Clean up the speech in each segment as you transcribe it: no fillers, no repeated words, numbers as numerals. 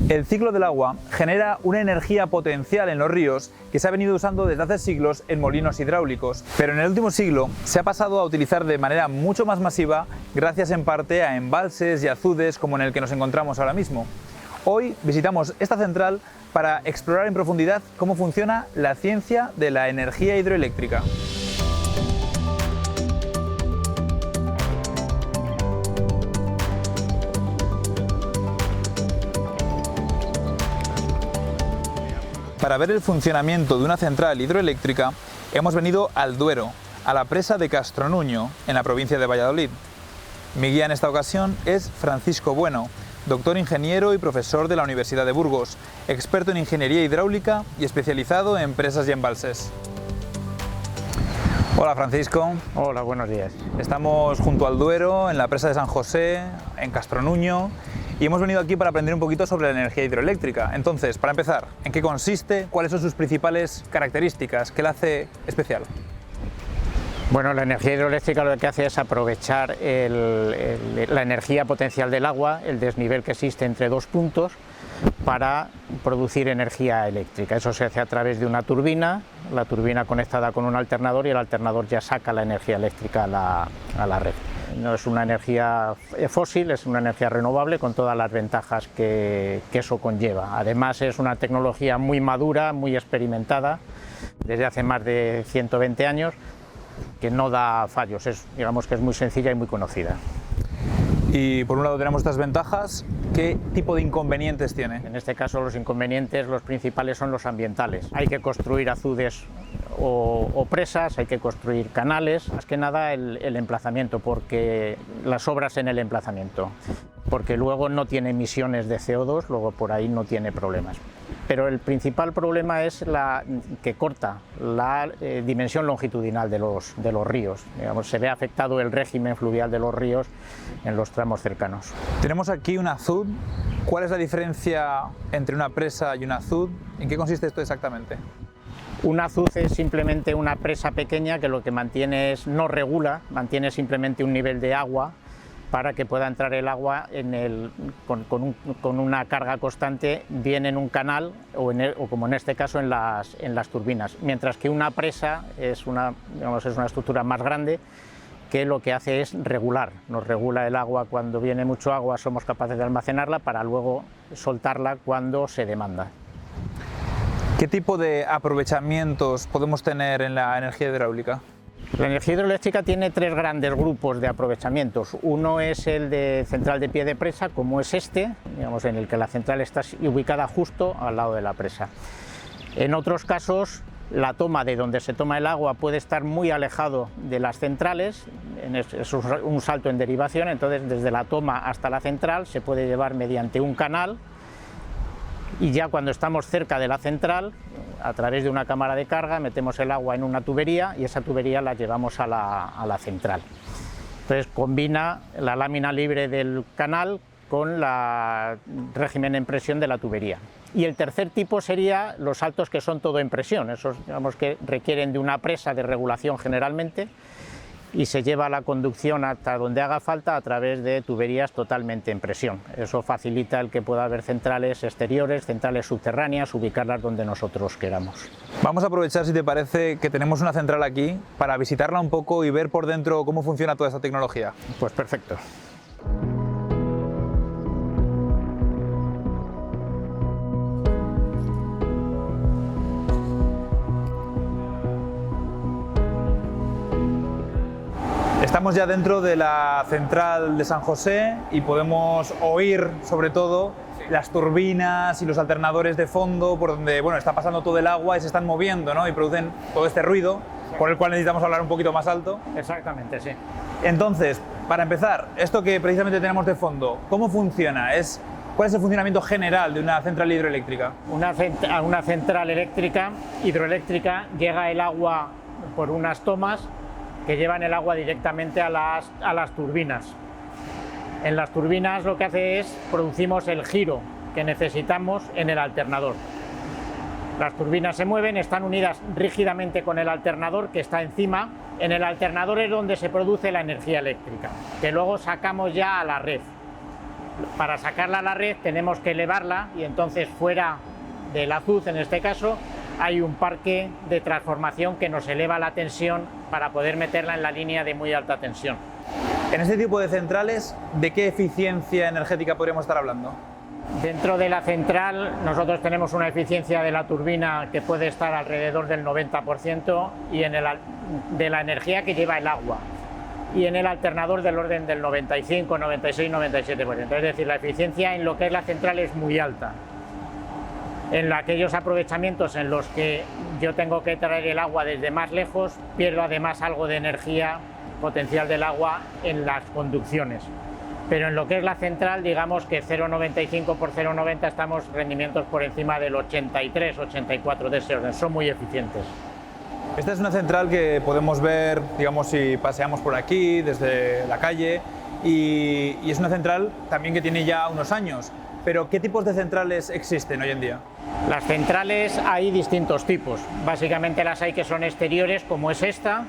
El ciclo del agua genera una energía potencial en los ríos que se ha venido usando desde hace siglos en molinos hidráulicos, pero en el último siglo se ha pasado a utilizar de manera mucho más masiva gracias en parte a embalses y azudes como en el que nos encontramos ahora mismo. Hoy visitamos esta central para explorar en profundidad cómo funciona la ciencia de la energía hidroeléctrica. Para ver el funcionamiento de una central hidroeléctrica hemos venido al Duero, a la presa de Castronuño, en la provincia de Valladolid. Mi guía en esta ocasión es Francisco Bueno, doctor ingeniero y profesor de la Universidad de Burgos, experto en ingeniería hidráulica y especializado en presas y embalses. Hola Francisco. Hola, buenos días. Estamos junto al Duero, en la presa de San José, en Castronuño, y hemos venido aquí para aprender un poquito sobre la energía hidroeléctrica. Entonces, para empezar, ¿en qué consiste? ¿Cuáles son sus principales características? ¿Qué la hace especial? Bueno, la energía hidroeléctrica lo que hace es aprovechar la energía potencial del agua, el desnivel que existe entre dos puntos, para producir energía eléctrica. Eso se hace a través de una turbina, la turbina conectada con un alternador, y el alternador ya saca la energía eléctrica a la red. No es una energía fósil, es una energía renovable con todas las ventajas que eso conlleva. Además es una tecnología muy madura, muy experimentada, desde hace más de 120 años, que no da fallos, digamos que es muy sencilla y muy conocida. Y por un lado tenemos estas ventajas, ¿qué tipo de inconvenientes tiene? En este caso los inconvenientes, los principales, son los ambientales. Hay que construir azudes o presas, hay que construir canales, más que nada el emplazamiento, porque las obras en el emplazamiento, porque luego no tiene emisiones de CO2, luego por ahí no tiene problemas. Pero el principal problema es que corta la dimensión longitudinal de los ríos. Digamos, se ve afectado el régimen fluvial de los ríos en los tramos cercanos. Tenemos aquí un azud. ¿Cuál es la diferencia entre una presa y un azud? ¿En qué consiste esto exactamente? Un azud es simplemente una presa pequeña que lo que mantiene no regula, mantiene simplemente un nivel de agua para que pueda entrar el agua con una carga constante, bien en un canal o como en este caso en las turbinas, mientras que una presa es una estructura más grande que lo que hace es regular, nos regula el agua. Cuando viene mucho agua somos capaces de almacenarla para luego soltarla cuando se demanda. ¿Qué tipo de aprovechamientos podemos tener en la energía hidráulica? La energía hidroeléctrica tiene tres grandes grupos de aprovechamientos. Uno es el de central de pie de presa, como es digamos, en el que la central está ubicada justo al lado de la presa. En otros casos, la toma de donde se toma el agua puede estar muy alejado de las centrales, es un salto en derivación, entonces desde la toma hasta la central se puede llevar mediante un canal, y ya cuando estamos cerca de la central, a través de una cámara de carga, metemos el agua en una tubería y esa tubería la llevamos a la central. Entonces combina la lámina libre del canal con el régimen en presión de la tubería. Y el tercer tipo sería los saltos que son todo en presión, esos digamos que requieren de una presa de regulación generalmente, y se lleva la conducción hasta donde haga falta a través de tuberías totalmente en presión. Eso facilita el que pueda haber centrales exteriores, centrales subterráneas, ubicarlas donde nosotros queramos. Vamos a aprovechar, si te parece, que tenemos una central aquí para visitarla un poco y ver por dentro cómo funciona toda esta tecnología. Pues perfecto. Estamos ya dentro de la central de San José y podemos oír, sobre todo, las turbinas y los alternadores de fondo por donde está pasando todo el agua y se están moviendo, ¿no? Y producen todo este ruido, por el cual necesitamos hablar un poquito más alto. Exactamente, sí. Entonces, para empezar, esto que precisamente tenemos de fondo, ¿cómo funciona? ¿Cuál es el funcionamiento general de una central hidroeléctrica? A una central hidroeléctrica llega el agua por unas tomas que llevan el agua directamente a las turbinas. En las turbinas lo que hace es producimos el giro que necesitamos en el alternador. Las turbinas se mueven, están unidas rígidamente con el alternador que está encima. En el alternador es donde se produce la energía eléctrica, que luego sacamos ya a la red. Para sacarla a la red tenemos que elevarla y entonces fuera del azud, en este caso, hay un parque de transformación que nos eleva la tensión para poder meterla en la línea de muy alta tensión. En este tipo de centrales, ¿de qué eficiencia energética podríamos estar hablando? Dentro de la central nosotros tenemos una eficiencia de la turbina que puede estar alrededor del 90% y de la energía que lleva el agua, y en el alternador del orden del 95, 96, 97%. Es decir, la eficiencia en lo que es la central es muy alta. En aquellos aprovechamientos en los que yo tengo que traer el agua desde más lejos, pierdo además algo de energía potencial del agua en las conducciones. Pero en lo que es la central, digamos que 0,95 por 0,90 estamos rendimientos por encima del 83, 84 de ese orden. Son muy eficientes. Esta es una central que podemos ver, digamos, si paseamos por aquí, desde la calle, y es una central también que tiene ya unos años. Pero ¿qué tipos de centrales existen hoy en día? Las centrales hay distintos tipos. Básicamente las hay que son exteriores, como es esta,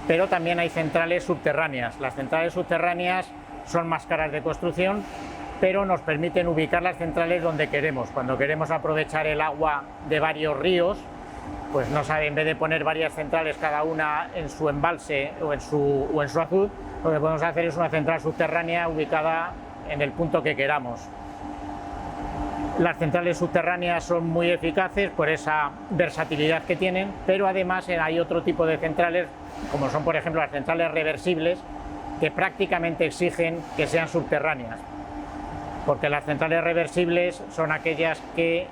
pero también hay centrales subterráneas. Las centrales subterráneas son más caras de construcción, pero nos permiten ubicar las centrales donde queremos. Cuando queremos aprovechar el agua de varios ríos, pues no sabe, en vez de poner varias centrales cada una en su embalse o en su azud, lo que podemos hacer es una central subterránea ubicada en el punto que queramos. Las centrales subterráneas son muy eficaces por esa versatilidad que tienen, pero además hay otro tipo de centrales, como son por ejemplo las centrales reversibles, que prácticamente exigen que sean subterráneas, porque las centrales reversibles son aquellas que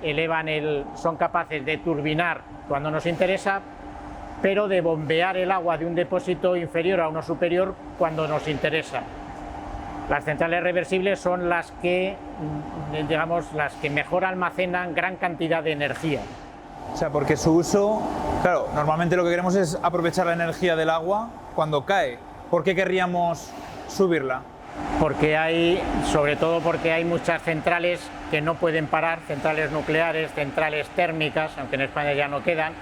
son capaces de turbinar cuando nos interesa, pero de bombear el agua de un depósito inferior a uno superior cuando nos interesa. Las centrales reversibles son las que, digamos, las que mejor almacenan gran cantidad de energía. O sea, porque su uso, claro, normalmente lo que queremos es aprovechar la energía del agua cuando cae. ¿Por qué querríamos subirla? Sobre todo porque hay muchas centrales que no pueden parar, centrales nucleares, centrales térmicas, aunque en España ya no quedan,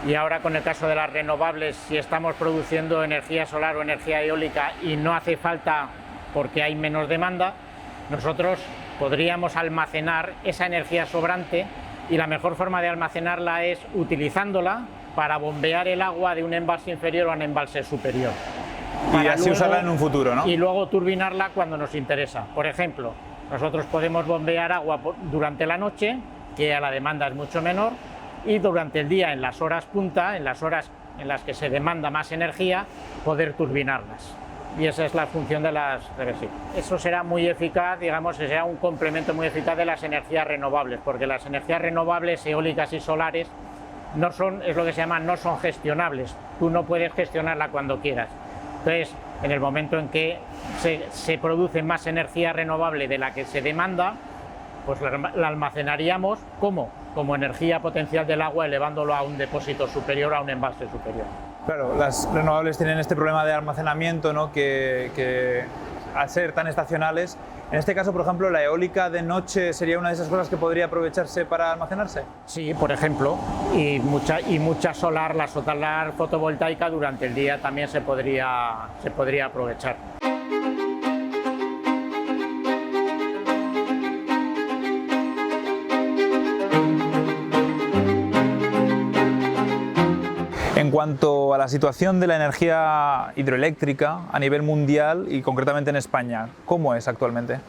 y ahora con el caso de las renovables, si estamos produciendo energía solar o energía eólica y no hace falta porque hay menos demanda, nosotros podríamos almacenar esa energía sobrante, y la mejor forma de almacenarla es utilizándola para bombear el agua de un embalse inferior a un embalse superior. Y así usarla en un futuro, ¿no? Y luego turbinarla cuando nos interesa. Por ejemplo, nosotros podemos bombear agua durante la noche, que la demanda es mucho menor, y durante el día, en las horas punta, en las horas en las que se demanda más energía, poder turbinarlas. Y esa es la función de las reversibles. Eso será muy eficaz, digamos, será un complemento muy eficaz de las energías renovables, porque las energías renovables, eólicas y solares, es lo que se llama, no son gestionables. Tú no puedes gestionarla cuando quieras. Entonces, en el momento en que se produce más energía renovable de la que se demanda, pues la almacenaríamos como energía potencial del agua, elevándolo a un depósito superior, a un embalse superior. Claro, las renovables tienen este problema de almacenamiento, ¿no? que al ser tan estacionales, en este caso, por ejemplo, la eólica de noche sería una de esas cosas que podría aprovecharse para almacenarse. Sí, por ejemplo, y mucha solar, la solar fotovoltaica durante el día también se podría aprovechar. En cuanto a la situación de la energía hidroeléctrica a nivel mundial y concretamente en España, ¿cómo es actualmente?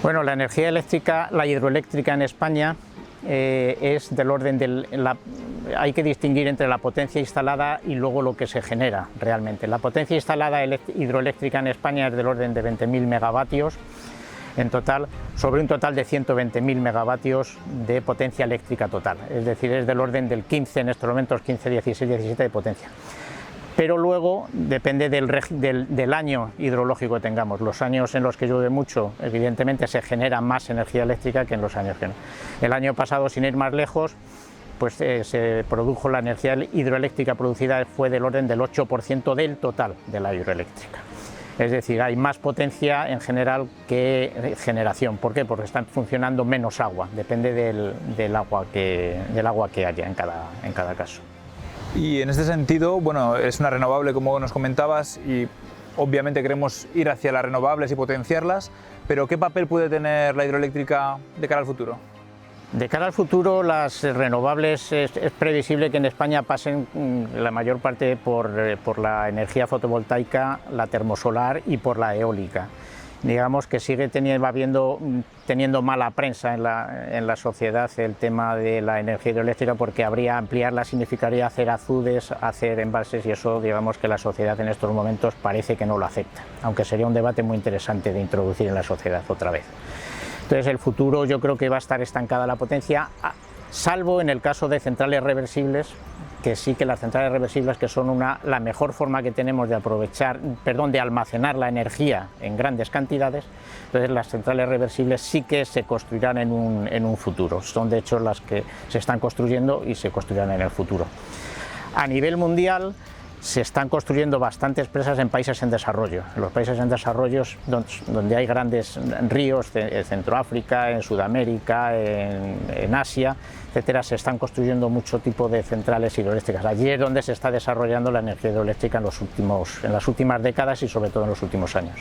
Bueno, la energía eléctrica, la hidroeléctrica en España es del orden hay que distinguir entre la potencia instalada y luego lo que se genera realmente. La potencia instalada hidroeléctrica en España es del orden de 20.000 megavatios en total, sobre un total de 120.000 megavatios de potencia eléctrica total, es decir, es del orden del 15, en estos momentos 15, 16, 17 de potencia. Pero luego depende del año hidrológico que tengamos. Los años en los que llueve mucho, evidentemente se genera más energía eléctrica que en los años que no. El año pasado, sin ir más lejos, pues se produjo la energía hidroeléctrica producida, fue del orden del 8% del total de la hidroeléctrica. Es decir, hay más potencia en general que generación. ¿Por qué? Porque está funcionando menos agua, depende del agua que haya en cada caso. Y en este sentido, bueno, es una renovable como nos comentabas y obviamente queremos ir hacia las renovables y potenciarlas, pero ¿qué papel puede tener la hidroeléctrica de cara al futuro? De cara al futuro, las renovables es previsible que en España pasen la mayor parte por la energía fotovoltaica, la termosolar y por la eólica. Digamos que sigue teniendo mala prensa en la sociedad el tema de la energía hidroeléctrica, porque ampliarla significaría hacer azudes, hacer embalses, y eso digamos que la sociedad en estos momentos parece que no lo acepta, aunque sería un debate muy interesante de introducir en la sociedad otra vez. Entonces el futuro yo creo que va a estar estancada la potencia, salvo en el caso de centrales reversibles, que sí que las centrales reversibles, que son la mejor forma que tenemos de almacenar la energía en grandes cantidades. Entonces las centrales reversibles sí que se construirán en un futuro, son de hecho las que se están construyendo y se construirán en el futuro. A nivel mundial se están construyendo bastantes presas en países en desarrollo. En los países en desarrollo, donde hay grandes ríos, en Centroáfrica, en Sudamérica, en Asia, etcétera, se están construyendo mucho tipo de centrales hidroeléctricas. Allí es donde se está desarrollando la energía hidroeléctrica en las últimas décadas y sobre todo en los últimos años.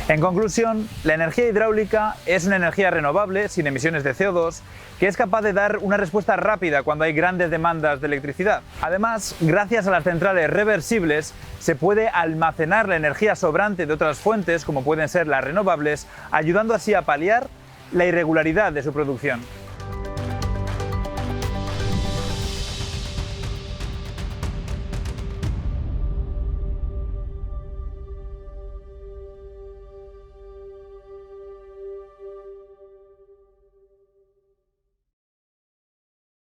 En conclusión, la energía hidráulica es una energía renovable, sin emisiones de CO2, que es capaz de dar una respuesta rápida cuando hay grandes demandas de electricidad. Además, gracias a las centrales reversibles, se puede almacenar la energía sobrante de otras fuentes, como pueden ser las renovables, ayudando así a paliar la irregularidad de su producción.